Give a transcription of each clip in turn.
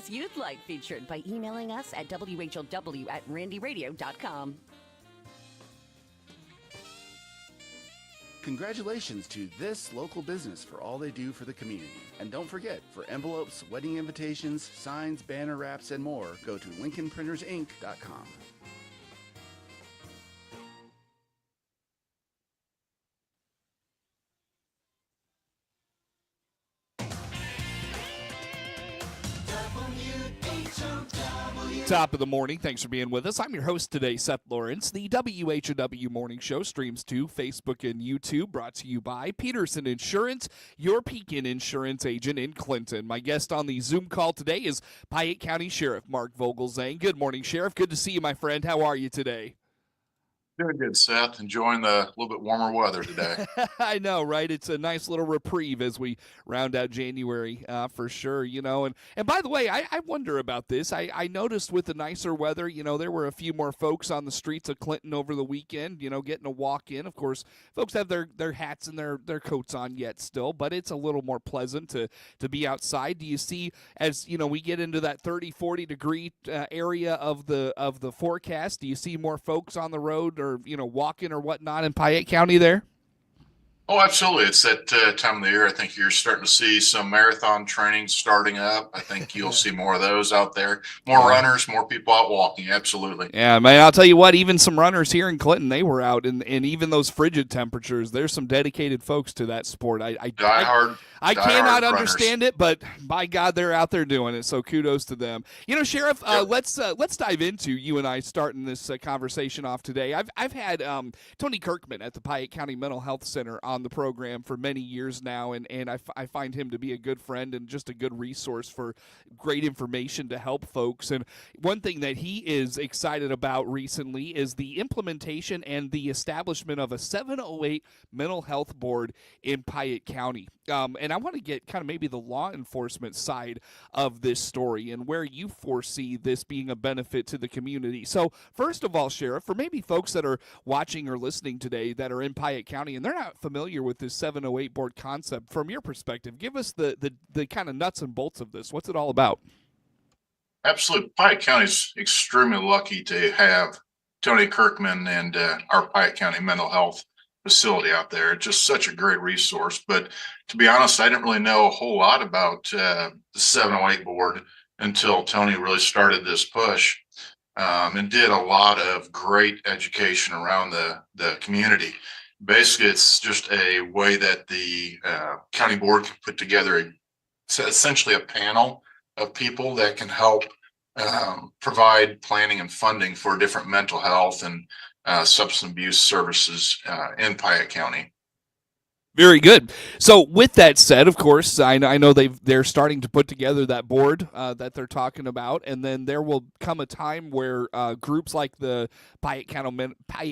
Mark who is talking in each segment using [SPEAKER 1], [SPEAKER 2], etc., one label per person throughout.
[SPEAKER 1] business you'd like featured by emailing us at whow@randyradio.com.
[SPEAKER 2] Congratulations to this local business for all they do for the community. And don't forget, for envelopes, wedding invitations, signs, banner wraps, and more, go to LincolnPrintersInc.com.
[SPEAKER 3] Top of the morning. Thanks for being with us. I'm your host today, Seth Lawrence. The WHOW Morning Show streams to Facebook and YouTube, brought to you by Peterson Insurance, your Pekin Insurance agent in Clinton. My guest on the Zoom call today is Piatt County Sheriff Mark Vogelzang. Good morning, Sheriff. Good to see you, my friend. How are you today?
[SPEAKER 4] Doing good, Seth. Enjoying the little bit warmer weather today.
[SPEAKER 3] I know, right? It's a nice little reprieve as we round out January, for sure, And by the way, I wonder about this. I noticed with the nicer weather, there were a few more folks on the streets of Clinton over the weekend, getting a walk in. Of course, folks have their hats and their coats on yet still, but it's a little more pleasant to be outside. Do you see, as, we get into that 30, 40 degree area of the forecast, do you see more folks on the road or walking or whatnot in Piatt County there?
[SPEAKER 4] Oh, absolutely. It's that time of the year. I think you're starting to see some marathon training starting up. I think you'll see more of those out there. More runners, more people out walking. Absolutely.
[SPEAKER 3] Yeah, man, I'll tell you what, even some runners here in Clinton, they were out in even those frigid temperatures. There's some dedicated folks to that sport. I cannot understand it, but by God, they're out there doing it. So kudos to them. Sheriff, let's dive into you and I starting this conversation off today. I've had Tony Kirkman at the Piatt County Mental Health Center on the program for many years now, and I find him to be a good friend and just a good resource for great information to help folks. And one thing that he is excited about recently is the implementation and the establishment of a 708 mental health board in Piatt County. And I want to get kind of maybe the law enforcement side of this story and where you foresee this being a benefit to the community. So first of all, Sheriff, for maybe folks that are watching or listening today that are in Piatt County and they're not familiar with this 708 board concept, from your perspective, give us the kind of nuts and bolts of this. What's it all about?
[SPEAKER 4] Absolutely. Piatt County's extremely lucky to have Tony Kirkman and our Piatt County mental health facility out there. It's just such a great resource. But to be honest, I didn't really know a whole lot about the 708 board until Tony really started this push and did a lot of great education around the community. Basically, it's just a way that the county board can put together essentially a panel of people that can help provide planning and funding for different mental health and substance abuse services in Piatt County.
[SPEAKER 3] Very good. So with that said, of course, I know they're starting to put together that board that they're talking about, and then there will come a time where groups like the Piatt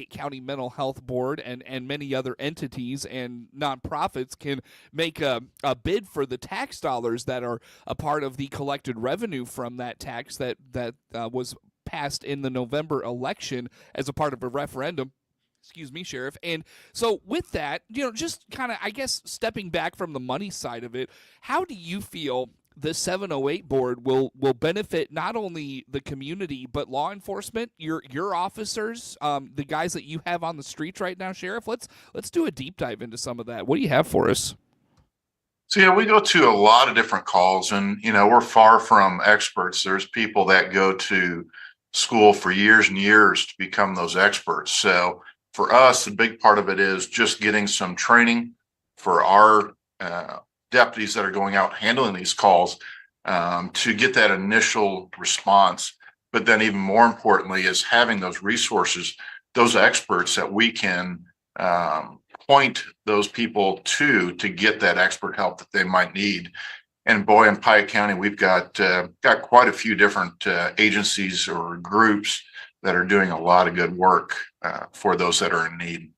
[SPEAKER 3] County Mental Health Board and many other entities and nonprofits can make a bid for the tax dollars that are a part of the collected revenue from that tax that was passed in the November election as a part of a referendum. Excuse me, Sheriff. And so with that, just kind of, I guess, stepping back from the money side of it, how do you feel the 708 board will benefit not only the community, but law enforcement, your officers, the guys that you have on the streets right now, Sheriff? Let's do a deep dive into some of that. What do you have for us?
[SPEAKER 4] So, yeah, we go to a lot of different calls, and, we're far from experts. There's people that go to school for years and years to become those experts. So for us, the big part of it is just getting some training for our deputies that are going out handling these calls to get that initial response. But then even more importantly is having those resources, those experts that we can point those people to get that expert help that they might need. And boy, in Piatt County, we've got quite a few different agencies or groups that are doing a lot of good work for those that are in need.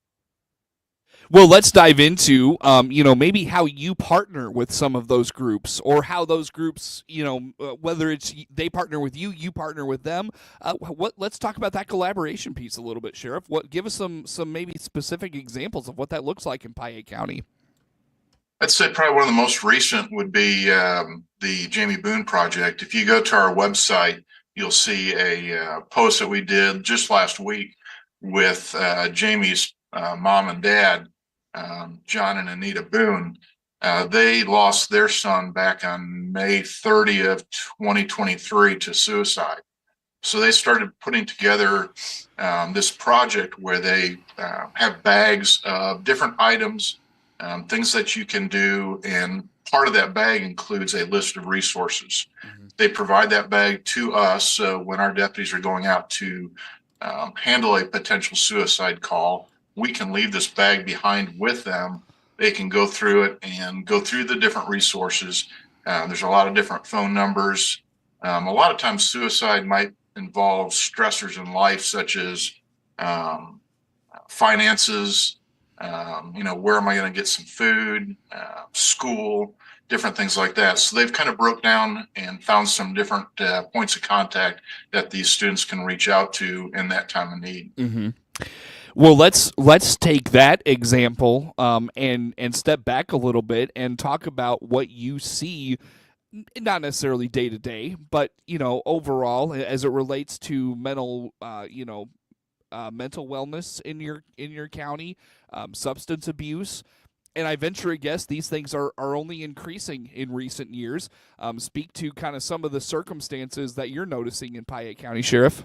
[SPEAKER 3] Well, let's dive into, maybe how you partner with some of those groups, or how those groups, whether it's they partner with you, you partner with them. Let's talk about that collaboration piece a little bit, Sheriff. Give us some maybe specific examples of what that looks like in Piatt County.
[SPEAKER 4] I'd say probably one of the most recent would be the Jamie Boone project. If you go to our website, you'll see a post that we did just last week with Jamie's mom and dad, John and Anita Boone. They lost their son back on May 30th, 2023 to suicide. So they started putting together this project where they have bags of different items, things that you can do. And part of that bag includes a list of resources. Mm-hmm. They provide that bag to us. So when our deputies are going out to handle a potential suicide call, we can leave this bag behind with them. They can go through it and go through the different resources. There's a lot of different phone numbers. A lot of times suicide might involve stressors in life, such as finances, where am I going to get some food, school, different things like that. So they've kind of broke down and found some different points of contact that these students can reach out to in that time of need.
[SPEAKER 3] Mm-hmm. Well, let's take that example and step back a little bit and talk about what you see, not necessarily day to day, but overall as it relates to mental wellness in your county, substance abuse. And I venture a guess these things are only increasing in recent years. Speak to kind of some of the circumstances that you're noticing in Piatt County, Sheriff.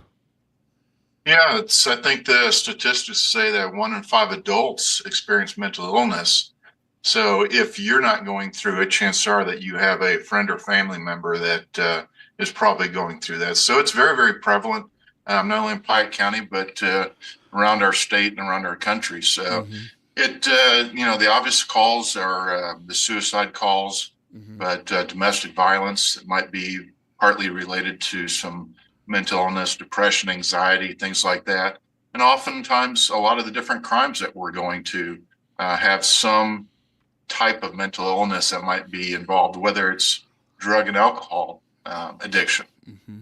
[SPEAKER 4] Yeah, I think the statistics say that 1 in 5 adults experience mental illness. So if you're not going through it, chances are that you have a friend or family member that is probably going through that. So it's very, very prevalent, not only in Piatt County, but around our state and around our country. So the obvious calls are the suicide calls, but domestic violence might be partly related to some mental illness, depression, anxiety, things like that. And oftentimes, a lot of the different crimes that we're going to have some type of mental illness that might be involved, whether it's drug and alcohol addiction.
[SPEAKER 3] Mm-hmm.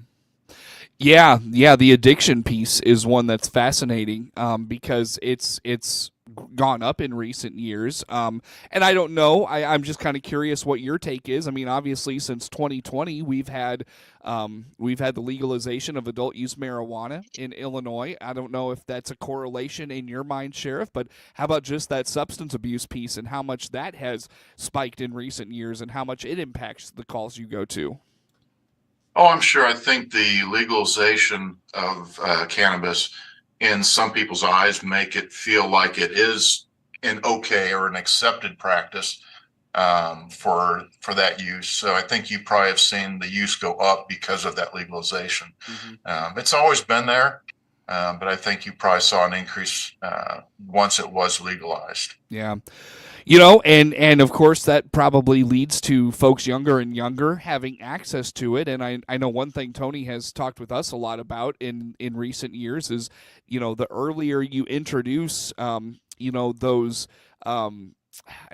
[SPEAKER 3] Yeah, the addiction piece is one that's fascinating because it's gone up in recent years. And I don't know, I'm just kind of curious what your take is. I mean, obviously, since 2020, we've had the legalization of adult use marijuana in Illinois. I don't know if that's a correlation in your mind, Sheriff, but how about just that substance abuse piece and how much that has spiked in recent years and how much it impacts the calls you go to?
[SPEAKER 4] Oh, I'm sure. I think the legalization of cannabis in some people's eyes make it feel like it is an okay or an accepted practice for that use. So I think you probably have seen the use go up because of that legalization. Mm-hmm. It's always been there, but I think you probably saw an increase once it was legalized.
[SPEAKER 3] Yeah. And of course that probably leads to folks younger and younger having access to it. And I know one thing Tony has talked with us a lot about in recent years is, the earlier you introduce, those, and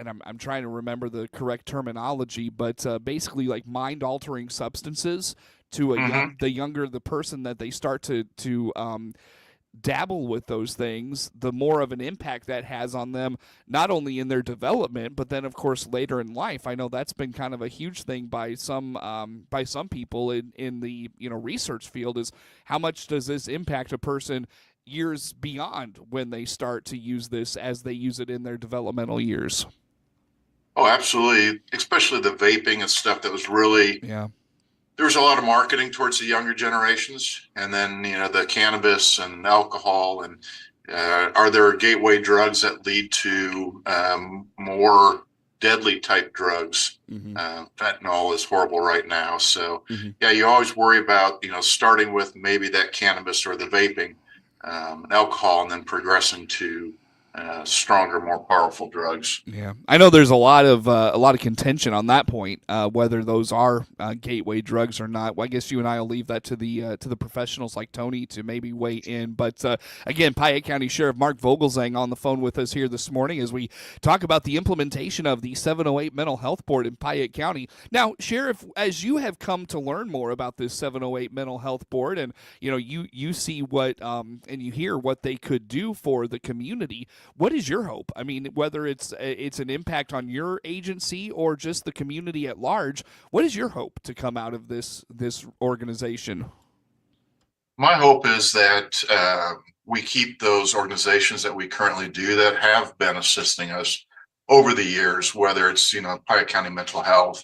[SPEAKER 3] I'm trying to remember the correct terminology, but basically like mind-altering substances to the younger the person that they start to dabble with those things, the more of an impact that has on them, not only in their development, but then of course later in life. I know that's been kind of a huge thing by some people in the research field, is how much does this impact a person years beyond when they start to use this as they use it in their developmental years.
[SPEAKER 4] Oh, absolutely. Especially the vaping and stuff that was really, there was a lot of marketing towards the younger generations, and then the cannabis and alcohol, and are there gateway drugs that lead to more deadly type drugs? Fentanyl is horrible right now, so you always worry about starting with maybe that cannabis or the vaping, and alcohol, and then progressing to stronger, more powerful drugs.
[SPEAKER 3] Yeah, I know there's a lot of contention on that point, whether those are gateway drugs or not. Well, I guess you and I will leave that to the professionals like Tony to maybe weigh in. But again, Piatt County Sheriff Mark Vogelzang on the phone with us here this morning as we talk about the implementation of the 708 Mental Health Board in Piatt County. Now, Sheriff, as you have come to learn more about this 708 Mental Health Board, and you see what and you hear what they could do for the community. What is your hope? I mean, whether it's an impact on your agency or just the community at large, what is your hope to come out of this organization?
[SPEAKER 4] My hope is that we keep those organizations that we currently do that have been assisting us over the years, whether it's, Piatt County Mental Health,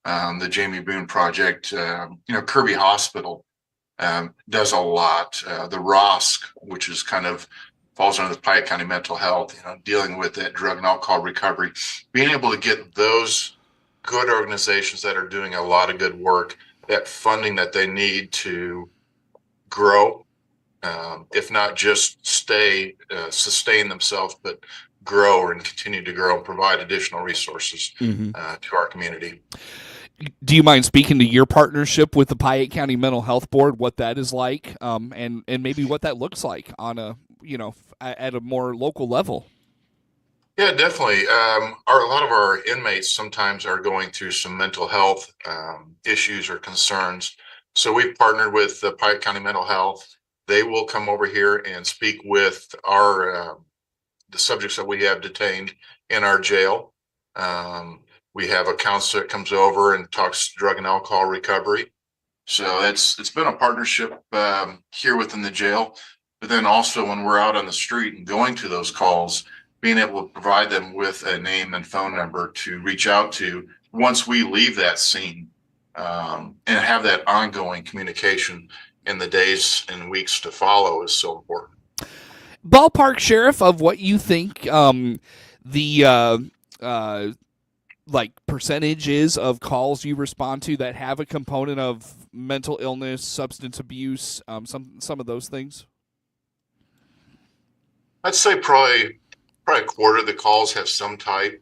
[SPEAKER 4] the Jamie Boone Project, Kirby Hospital does a lot. The ROSC, which is kind of falls under the Piatt County Mental Health, dealing with that drug and alcohol recovery, being able to get those good organizations that are doing a lot of good work, that funding that they need to grow, if not just sustain themselves, but grow and continue to grow and provide additional resources to our community.
[SPEAKER 3] Do you mind speaking to your partnership with the Piatt County Mental Health Board, what that is like, and maybe what that looks like on a, at a more local level?
[SPEAKER 4] Yeah, definitely. A lot of our inmates sometimes are going through some mental health issues or concerns. So we've partnered with the Piatt County Mental Health. They will come over here and speak with the subjects that we have detained in our jail. We have a counselor that comes over and talks drug and alcohol recovery. So it's been a partnership here within the jail. But then also when we're out on the street and going to those calls, being able to provide them with a name and phone number to reach out to once we leave that scene, and have that ongoing communication in the days and weeks to follow is so important.
[SPEAKER 3] Ballpark, Sheriff, of what you think the percentage is of calls you respond to that have a component of mental illness, substance abuse, some of those things?
[SPEAKER 4] I'd say probably a quarter of the calls have some type,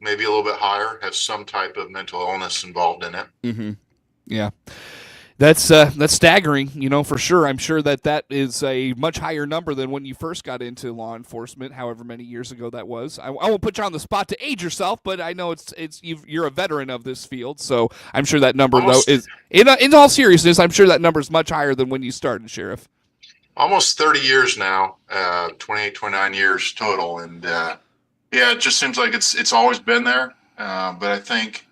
[SPEAKER 4] maybe a little bit higher, have some type of mental illness involved in it.
[SPEAKER 3] Mm-hmm. Yeah. That's staggering, for sure. I'm sure that is a much higher number than when you first got into law enforcement, however many years ago that was. I won't put you on the spot to age yourself, but I know you're a veteran of this field, so I'm sure that number though is in all seriousness. I'm sure that number is much higher than when you started, Sheriff.
[SPEAKER 4] Almost 30 years now, 28, 29 years total, and it just seems like it's always been there. But I think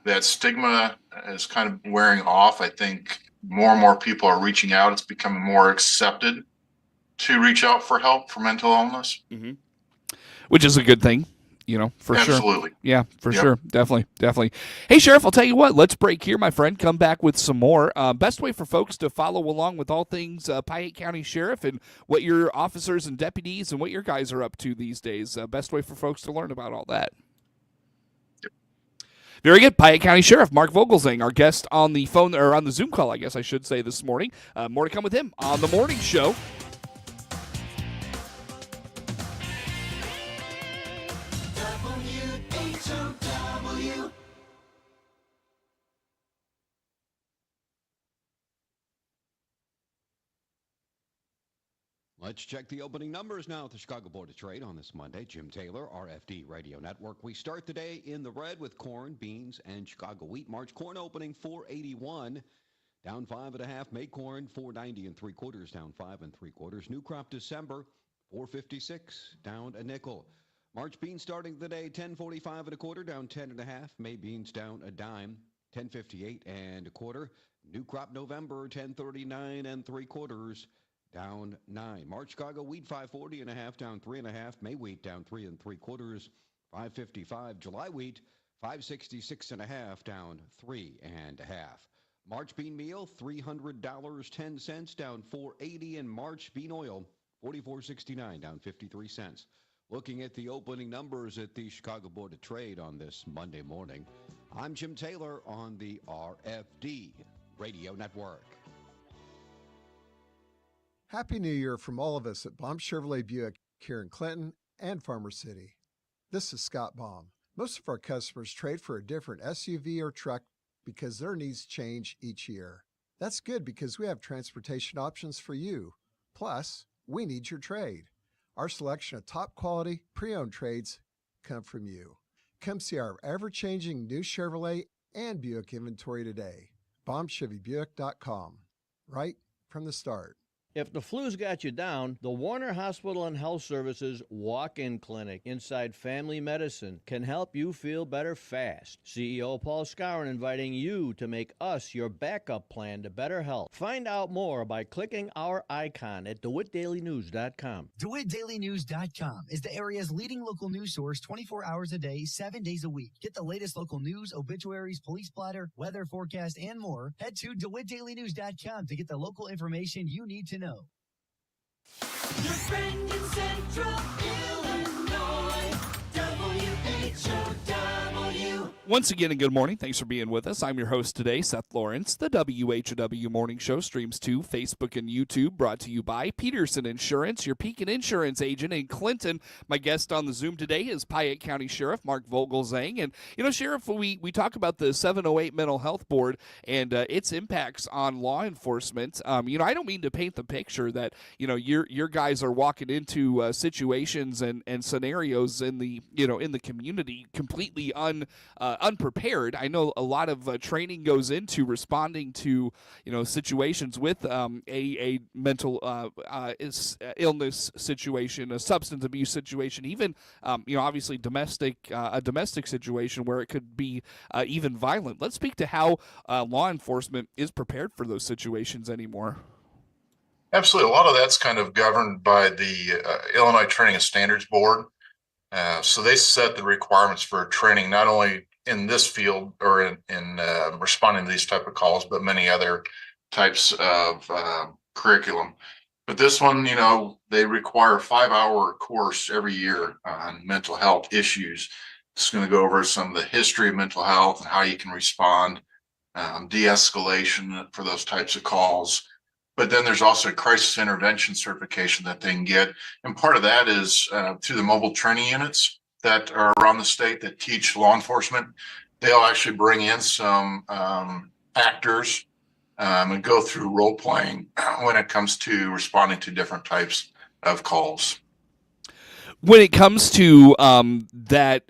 [SPEAKER 4] that stigma is kind of wearing off. I think more and more people are reaching out. It's becoming more accepted to reach out for help for mental illness.
[SPEAKER 3] Mm-hmm. Which is a good thing, for sure.
[SPEAKER 4] Absolutely.
[SPEAKER 3] Yeah, for sure. Definitely. Hey, Sheriff, I'll tell you what. Let's break here, my friend. Come back with some more. Best way for folks to follow along with all things Piatt County Sheriff and what your officers and deputies and what your guys are up to these days. Best way for folks to learn about all that. Very good. Piatt County Sheriff Mark Vogelzang, our guest on the phone, or on the Zoom call, I guess I should say, this morning. More to come with him on the morning show.
[SPEAKER 5] WHOW. Let's check the opening numbers now at the Chicago Board of Trade on this Monday. Jim Taylor, RFD Radio Network. We start the day in the red with corn, beans, and Chicago wheat. March corn opening $4.81, down 5.5. May corn $4.90 3/4, down 5 3/4. New crop December $4.56, down a nickel. March beans starting the day $10.45 1/4, down 10.5. May beans down a dime, $10.58 1/4. New crop November $10.39 3/4. Down 9. March Chicago wheat $5.40 1/2, down 3.5. May wheat down 3 3/4, $5.55. July wheat $5.66 1/2, down 3.5. March bean meal $300.10, down $4.80. And March bean oil $44.69, down 53 cents. Looking at the opening numbers at the Chicago Board of Trade on this Monday morning, I'm Jim Taylor on the RFD Radio Network.
[SPEAKER 6] Happy New Year from all of us at Baum Chevrolet Buick here in Clinton and Farmer City. This is Scott Baum. Most of our customers trade for a different SUV or truck because their needs change each year. That's good because we have transportation options for you. Plus, we need your trade. Our selection of top quality pre-owned trades come from you. Come see our ever-changing new Chevrolet and Buick inventory today. BaumChevyBuick.com. Right from the start.
[SPEAKER 7] If the flu's got you down, the Warner Hospital and Health Services Walk-In Clinic inside Family Medicine can help you feel better fast. CEO Paul Skowron inviting you to make us your backup plan to better health. Find out more by clicking our icon at DeWittDailyNews.com.
[SPEAKER 8] DeWittDailyNews.com is the area's leading local news source 24 hours a day, 7 days a week. Get the latest local news, obituaries, police splatter, weather forecast, and more. Head to DeWittDailyNews.com to get the local information you need to know.
[SPEAKER 9] Your friend in Central Illinois, WHOW.
[SPEAKER 3] Once again, and good morning. Thanks for being with us. I'm your host today, Seth Lawrence. The WHOW Morning Show streams to Facebook and YouTube, brought to you by Peterson Insurance, your Pekin Insurance agent in Clinton. My guest on the Zoom today is Piatt County Sheriff Mark Vogelzang. And, Sheriff, we talk about the 708 Mental Health Board and its impacts on law enforcement. I don't mean to paint the picture that, your guys are walking into situations and scenarios in the community completely unprepared. I know a lot of training goes into responding to situations with a mental illness situation, a substance abuse situation, even obviously a domestic situation where it could be even violent. Let's speak to how law enforcement is prepared for those situations anymore.
[SPEAKER 4] Absolutely. A lot of that's kind of governed by the Illinois Training and Standards Board. So they set the requirements for training, not only in this field or in responding to these type of calls, but many other types of curriculum. But this one, they require a 5-hour course every year on mental health issues. It's going to go over some of the history of mental health and how you can respond, de-escalation for those types of calls. But then there's also a crisis intervention certification that they can get. And part of that is through the mobile training units that are around the state that teach law enforcement. They'll actually bring in some actors and go through role playing when it comes to responding to different types of calls.
[SPEAKER 3] When it comes to that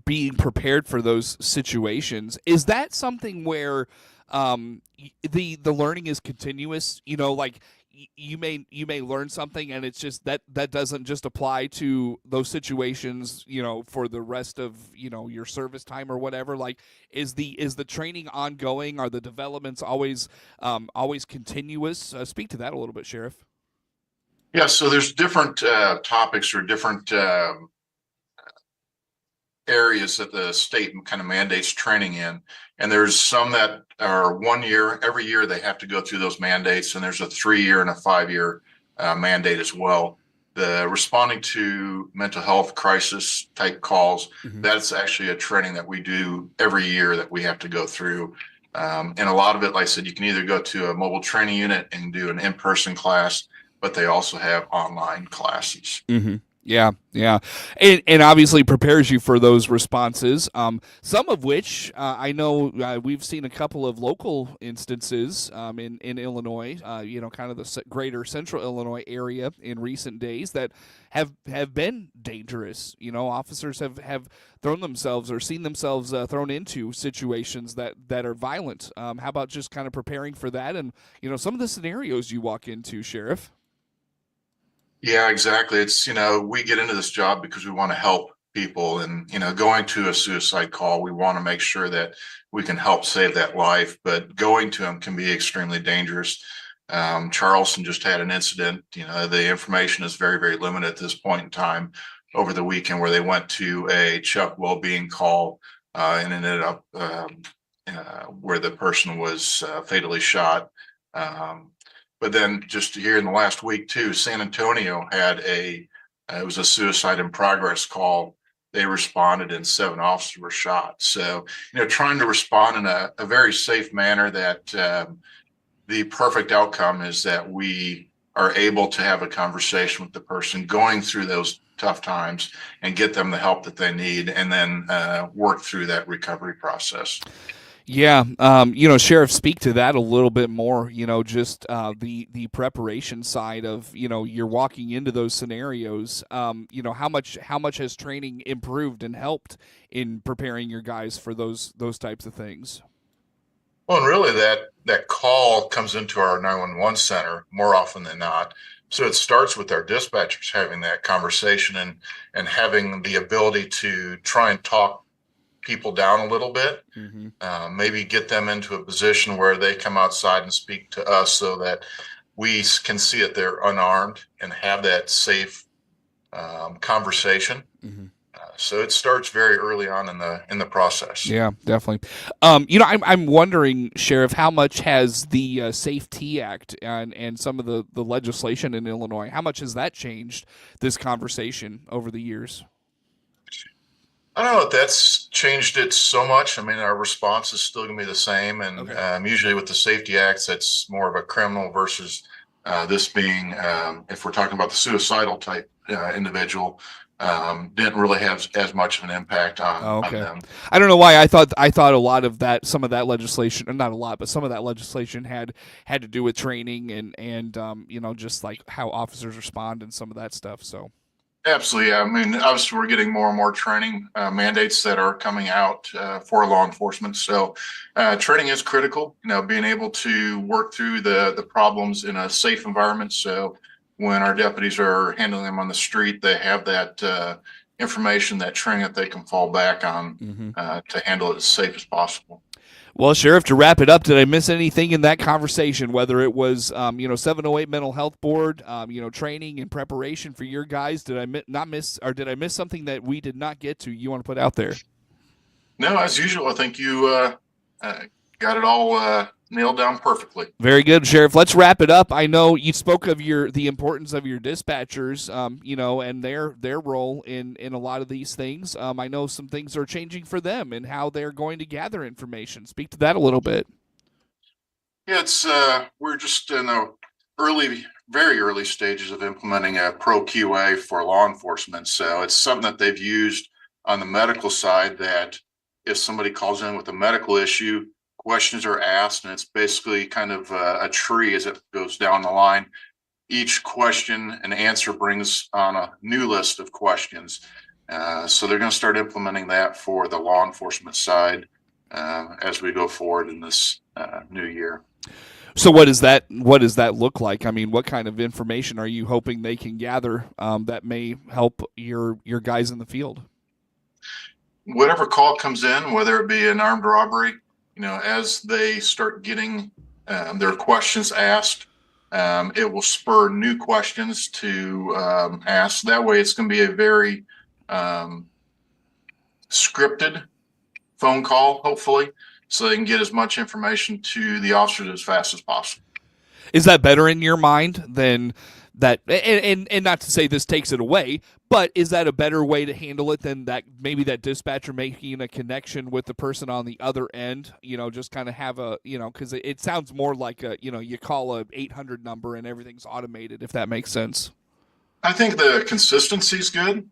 [SPEAKER 3] being prepared for those situations, is that something where the learning is continuous? You may learn something, and it's just that doesn't just apply to those situations, for the rest of your service time or whatever. Like, is the training ongoing? Are the developments always continuous? Speak to that a little bit, Sheriff.
[SPEAKER 4] Yeah, so there's different topics or different areas that the state kind of mandates training in, and there's some that are 1 year. Every year they have to go through those mandates, and there's a 3-year and a 5-year mandate as well. The responding to mental health crisis type calls, that's actually a training that we do every year that we have to go through. And a lot of it, like I said, you can either go to a mobile training unit and do an in-person class, but they also have online classes.
[SPEAKER 3] Yeah. And obviously prepares you for those responses, some of which I know we've seen a couple of local instances in Illinois, kind of the greater central Illinois area in recent days that have been dangerous. Officers have thrown themselves or seen themselves thrown into situations that are violent. How about just kind of preparing for that and, some of the scenarios you walk into, Sheriff?
[SPEAKER 4] Yeah, exactly. It's, we get into this job because we want to help people, and, going to a suicide call, we want to make sure that we can help save that life, but going to them can be extremely dangerous. Charleston just had an incident. The information is very, very limited at this point in time over the weekend, where they went to a Chuck Wellbeing call and ended up where the person was fatally shot. But then just here in the last week too, San Antonio had it was a suicide in progress call. They responded and 7 officers were shot. So, trying to respond in a very safe manner that the perfect outcome is that we are able to have a conversation with the person going through those tough times and get them the help that they need, and then work through that recovery process.
[SPEAKER 3] Yeah, Sheriff, speak to that a little bit more. Just the preparation side of you're walking into those scenarios. How much has training improved and helped in preparing your guys for those types of things?
[SPEAKER 4] Well, and really that call comes into our 911 center more often than not. So it starts with our dispatchers having that conversation and having the ability to try and talk people down a little bit, maybe get them into a position where they come outside and speak to us so that we can see that they're unarmed and have that safe conversation. So it starts very early on in the process.
[SPEAKER 3] Yeah, definitely. I'm wondering, Sheriff, how much has the Safety Act and some of the legislation in Illinois, how much has that changed this conversation over the years?
[SPEAKER 4] I don't know if that's changed it so much. I mean, our response is still going to be the same. And usually with the Safety Acts, that's more of a criminal versus this being, if we're talking about the suicidal type individual, didn't really have as much of an impact on them.
[SPEAKER 3] I don't know why I thought a lot of that, some of that legislation, or not a lot, but some of that legislation had to do with training and just like how officers respond and some of that stuff. So.
[SPEAKER 4] Absolutely. I mean, obviously, we're getting more and more training mandates that are coming out for law enforcement. So training is critical, being able to work through the problems in a safe environment. So when our deputies are handling them on the street, they have that information, that training that they can fall back on to handle it as safe as possible.
[SPEAKER 3] Well, Sheriff, to wrap it up, did I miss anything in that conversation, whether it was, 708 Mental Health Board, training and preparation for your guys? Did I miss something that we did not get to you want to put out there?
[SPEAKER 4] No, as usual, I think you got it all nailed down perfectly.
[SPEAKER 3] Very good, Sheriff. Let's wrap it up. I know you spoke of the importance of your dispatchers, and their role in a lot of these things. I know some things are changing for them and how they're going to gather information. Speak to that a little bit.
[SPEAKER 4] Yeah, it's we're just in the very early stages of implementing a pro QA for law enforcement. So it's something that they've used on the medical side, that if somebody calls in with a medical issue, questions are asked, and it's basically kind of a tree as it goes down the line. Each question and answer brings on a new list of questions. So they're going to start implementing that for the law enforcement side as we go forward in this new year.
[SPEAKER 3] So what does that look like? I mean, what kind of information are you hoping they can gather that may help your guys in the field?
[SPEAKER 4] Whatever call comes in, whether it be an armed robbery, as they start getting their questions asked, it will spur new questions to ask. That way, it's going to be a very scripted phone call, hopefully, so they can get as much information to the officers as fast as possible.
[SPEAKER 3] Is that better in your mind than that? And not to say this takes it away, but is that a better way to handle it than that? Maybe that dispatcher making a connection with the person on the other end, just kind of have because it sounds more like you call a 800 number and everything's automated, if that makes sense.
[SPEAKER 4] I think the consistency is good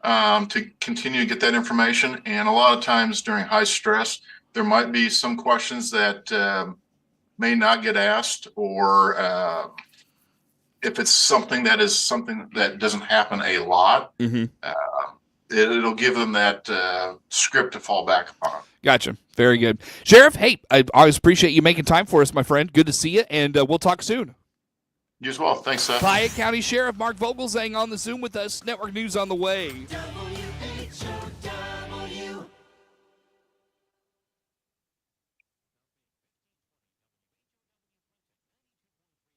[SPEAKER 4] to continue to get that information. And a lot of times during high stress, there might be some questions that may not get asked, or if it's something that doesn't happen a lot, it'll give them that script to fall back upon.
[SPEAKER 3] Gotcha. Very good. Sheriff, hey, I always appreciate you making time for us, my friend. Good to see you, and we'll talk soon.
[SPEAKER 4] You as well. Thanks, Seth.
[SPEAKER 3] Piatt County Sheriff Mark Vogelzang on the Zoom with us. Network News on the way.